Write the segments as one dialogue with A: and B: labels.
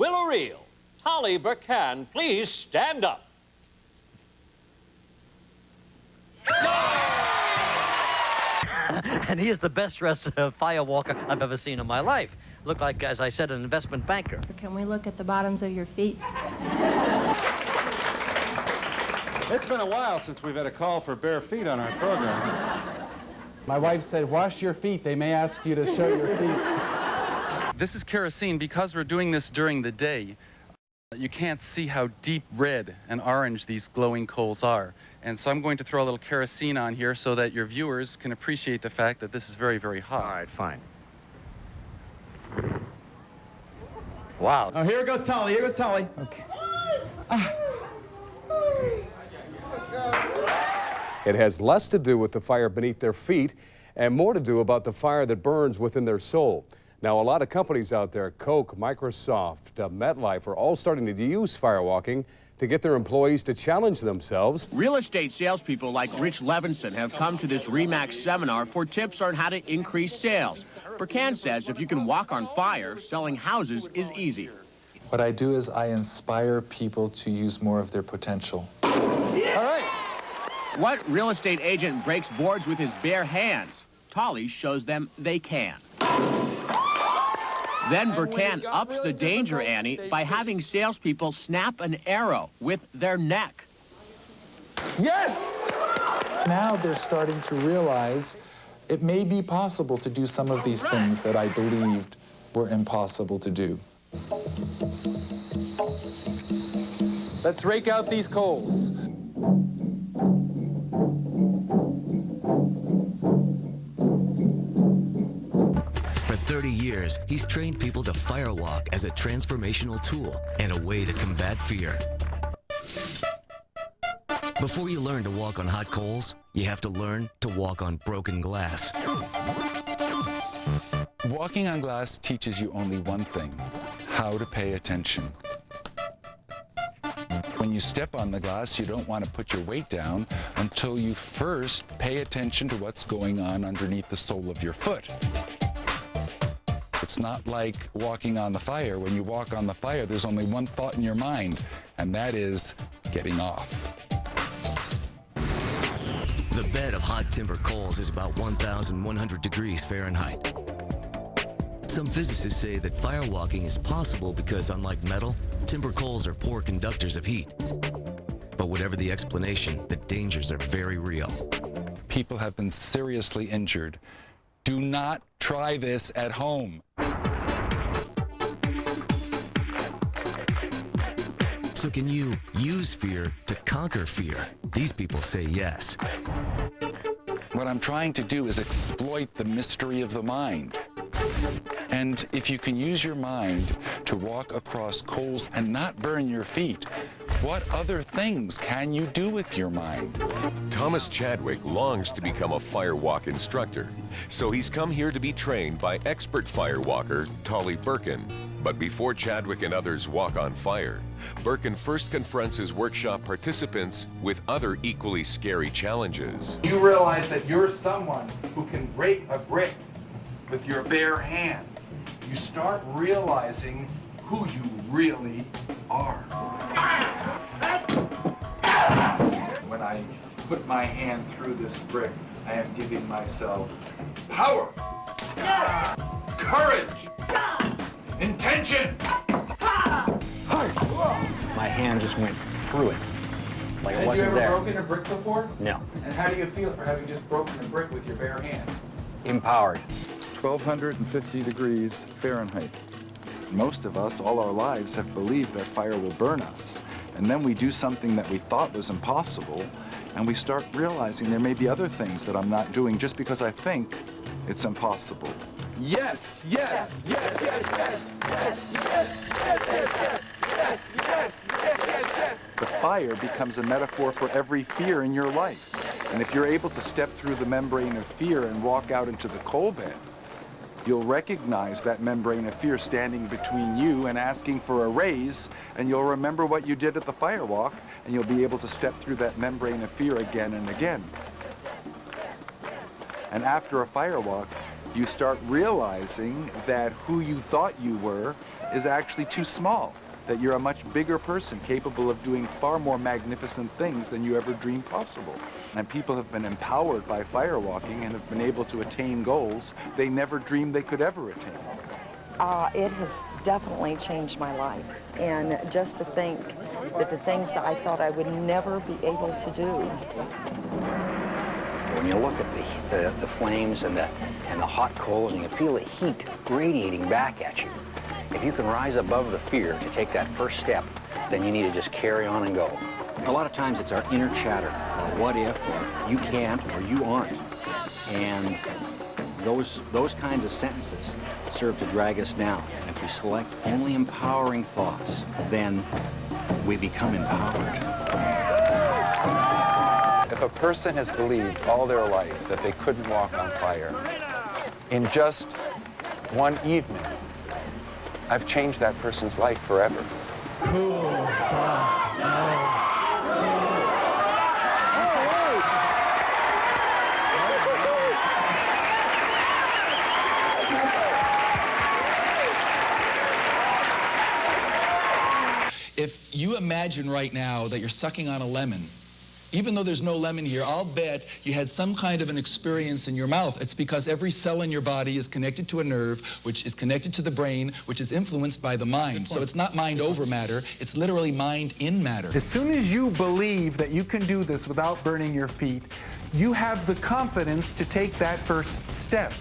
A: will a reel. Tolly Burkan, please stand up.
B: And he is the best dressed firewalker I've ever seen in my life. Looked like, as I said, an investment banker.
C: Can we look at the bottoms of your feet?
D: It's been a while since we've had a call for bare feet on our program.
E: My wife said, wash your feet. They may ask you to show your feet.
F: This is kerosene. Because we're doing this during the day, you can't see how deep red and orange these glowing coals are. And so I'm going to throw a little kerosene on here so that your viewers can appreciate the fact that this is very, very hot.
B: All right, fine. Wow.
E: Oh, here goes Tolly. Here goes Tolly. Okay.
G: It has less to do with the fire beneath their feet and more to do about the fire that burns within their soul. Now, a lot of companies out there, Coke, Microsoft, MetLife, are all starting to use firewalking to get their employees to challenge themselves.
H: Real estate salespeople like Rich Levinson have come to this RE/MAX seminar for tips on how to increase sales. Burkan says if you can walk on fire, selling houses is easy.
I: What I do is I inspire people to use more of their potential.
H: All right. What real estate agent breaks boards with his bare hands? Tolly shows them they can. Then Burkan ups the danger ante by having salespeople snap an arrow with their neck.
I: Yes! Now they're starting to realize it may be possible to do some of these things that I believed were impossible to do. Let's rake out these coals.
J: For 30 years, he's trained people to firewalk as a transformational tool and a way to combat fear. Before you learn to walk on hot coals, you have to learn to walk on broken glass.
F: Walking on glass teaches you only one thing: how to pay attention. When you step on the glass, you don't want to put your weight down until you first pay attention to what's going on underneath the sole of your foot. It's not like walking on the fire. When you walk on the fire, there's only one thought in your mind, and that is getting off.
J: The bed of hot timber coals is about 1,100 degrees Fahrenheit. Some physicists say that firewalking is possible because, unlike metal, timber coals are poor conductors of heat. But whatever the explanation, the dangers are very real.
F: People have been seriously injured. Do not try this at home.
J: So can you use fear to conquer fear? These people say yes.
F: What I'm trying to do is exploit the mystery of the mind. And if you can use your mind to walk across coals and not burn your feet, what other things can you do with your mind?
K: Thomas Chadwick longs to become a firewalk instructor, so he's come here to be trained by expert firewalker Tolly Burkan. But before Chadwick and others walk on fire, Burkan first confronts his workshop participants with other equally scary challenges.
E: You realize that you're someone who can break a brick with your bare hand. You start realizing who you really are. When I put my hand through this brick, I am giving myself power, courage, intention.
B: My hand just went through it. Like it
E: Have you
B: wasn't
E: ever
B: there.
E: broken a brick before?
B: No.
E: And how do you feel for having just broken a brick with your bare hand?
B: Empowered.
I: 1,250 degrees Fahrenheit. Most of us, all our lives, have believed that fire will burn us. And then we do something that we thought was impossible, and we start realizing there may be other things that I'm not doing just because I think it's impossible.
E: Yes, yes, yes, yes, yes, yes, yes, yes, yes, yes, yes, yes, yes, yes.
I: The fire becomes a metaphor for every fear in your life. And if you're able to step through the membrane of fear and walk out into the coal bed, you'll recognize that membrane of fear standing between you and asking for a raise, and you'll remember what you did at the firewalk, and you'll be able to step through that membrane of fear again and again. And after a firewalk, you start realizing that who you thought you were is actually too small, that you're a much bigger person capable of doing far more magnificent things than you ever dreamed possible. And people have been empowered by firewalking and have been able to attain goals they never dreamed they could ever attain.
L: It has definitely changed my life. And just to think that the things that I thought I would never be able to do.
M: When you look at the flames and the hot coals and you feel the heat radiating back at you, if you can rise above the fear to take that first step, then you need to just carry on and go. A lot of times it's our inner chatter, what if, or you can't, or you aren't. And those kinds of sentences serve to drag us down. And if we select only empowering thoughts, then we become empowered.
I: If a person has believed all their life that they couldn't walk on fire, in just one evening, I've changed that person's life forever.
N: Cool, soft, snow.
O: If you imagine right now that you're sucking on a lemon, even though there's no lemon here, I'll bet you had some kind of an experience in your mouth. It's because every cell in your body is connected to a nerve, which is connected to the brain, which is influenced by the mind. So it's not mind over matter, it's literally mind in matter.
P: As soon as you believe that you can do this without burning your feet, you have the confidence to take that first step.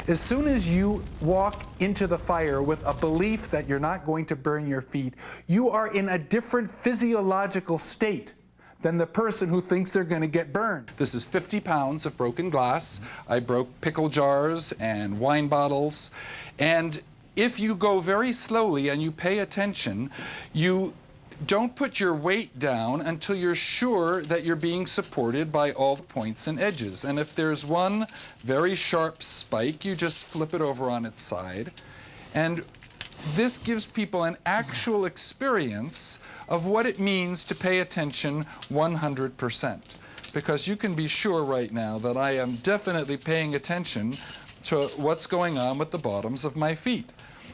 P: As soon as you walk into the fire with a belief that you're not going to burn your feet, you are in a different physiological state than the person who thinks they're going to get burned.
I: This is 50 pounds of broken glass. I broke pickle jars and wine bottles. And if you go very slowly and you pay attention, you don't put your weight down until you're sure that you're being supported by all the points and edges. And if there's one very sharp spike, you just flip it over on its side. And this gives people an actual experience of what it means to pay attention 100%. Because you can be sure right now that I am definitely paying attention to what's going on with the bottoms of my feet.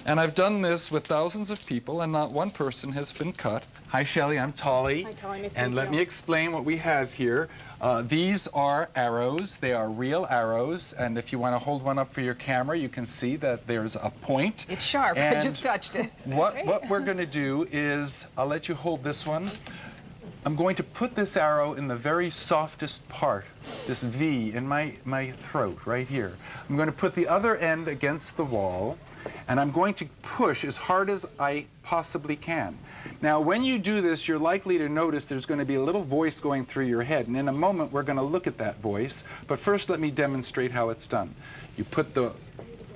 I: And I've done this with thousands of people, and not one person has been cut. Hi, Shelley, I'm Tolly.
Q: Hi, Tolly, nice to
I: and
Q: meet
I: let
Q: you.
I: me explain what we have here. These are arrows. They are real arrows, and if you want to hold one up for your camera, you can see that there's a point.
Q: It's sharp.
I: And
Q: I just touched it.
I: What we're going to do is, I'll let you hold this one. I'm going to put this arrow in the very softest part, this V in my throat right here. I'm going to put the other end against the wall, and I'm going to push as hard as I possibly can. Now, when you do this, you're likely to notice there's going to be a little voice going through your head, and in a moment, we're going to look at that voice. But first, let me demonstrate how it's done. You put the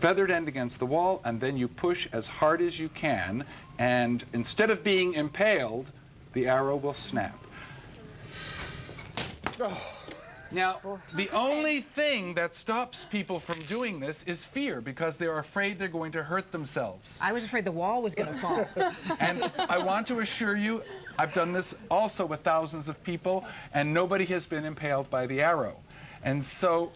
I: feathered end against the wall, and then you push as hard as you can, and instead of being impaled, the arrow will snap. Now, the only thing that stops people from doing this is fear, because they're afraid they're going to hurt themselves.
Q: I was afraid the wall was going to fall.
I: And I want to assure you, I've done this also with thousands of people, and nobody has been impaled by the arrow. And so,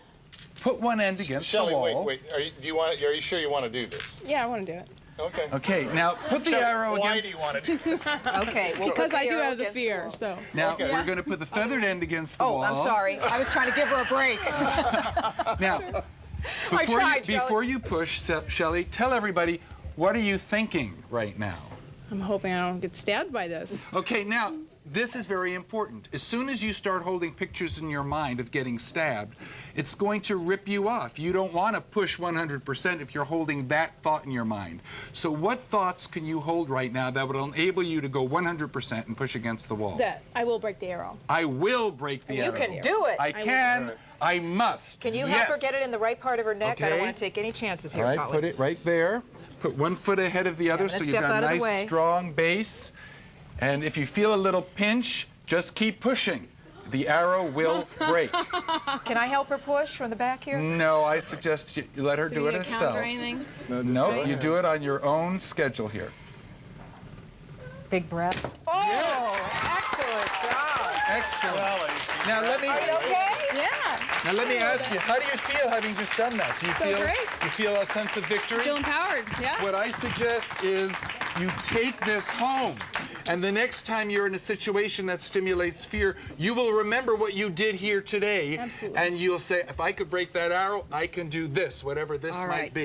I: put one end against
R: Shelley,
I: the wall.
R: wait. Are you sure you want to do this?
Q: Yeah, I want to do it.
R: Okay.
I: Okay, now put the arrow
R: why
I: against...
R: do you want to do this?
Q: Okay, well,
S: because I do have the fear, so.
I: Now, we're going to put the feathered end against the wall.
Q: Oh, I'm sorry. I was trying to give her a break.
I: Now, before you push, Shelley, tell everybody, what are you thinking right now?
S: I'm hoping I don't get stabbed by this.
I: Okay, now, this is very important. As soon as you start holding pictures in your mind of getting stabbed, it's going to rip you off. You don't want to push 100% if you're holding that thought in your mind. So what thoughts can you hold right now that would enable you to go 100% and push against the wall?
S: That I will break the arrow.
I: I will break the arrow.
L: You can do it.
I: I can. I must.
L: Can you help her get it in the right part of her neck?
I: Okay.
L: I don't want to take any chances here,
I: All right,
L: Tolly.
I: put it right there. Put one foot ahead of the other so you've got a nice, strong base. And if you feel a little pinch, just keep pushing. The arrow will break.
L: Can I help her push from the back here?
I: No, I suggest you let her do it herself.
S: Count or anything?
I: No, you do it on your own schedule here.
L: Big breath. Oh, excellent job.
I: Excellent. Now let me...
L: Are you okay?
S: Yeah.
P: Now let me ask you, how do you feel having just done that? Do you
S: So
P: feel
S: great.
P: you feel a sense of victory?
S: Feel empowered, yeah.
P: What I suggest is you take this home, and the next time you're in a situation that stimulates fear, you will remember what you did here today.
S: Absolutely.
P: And you'll say, if I could break that arrow, I can do this, whatever this
S: All
P: might
S: right.
P: be.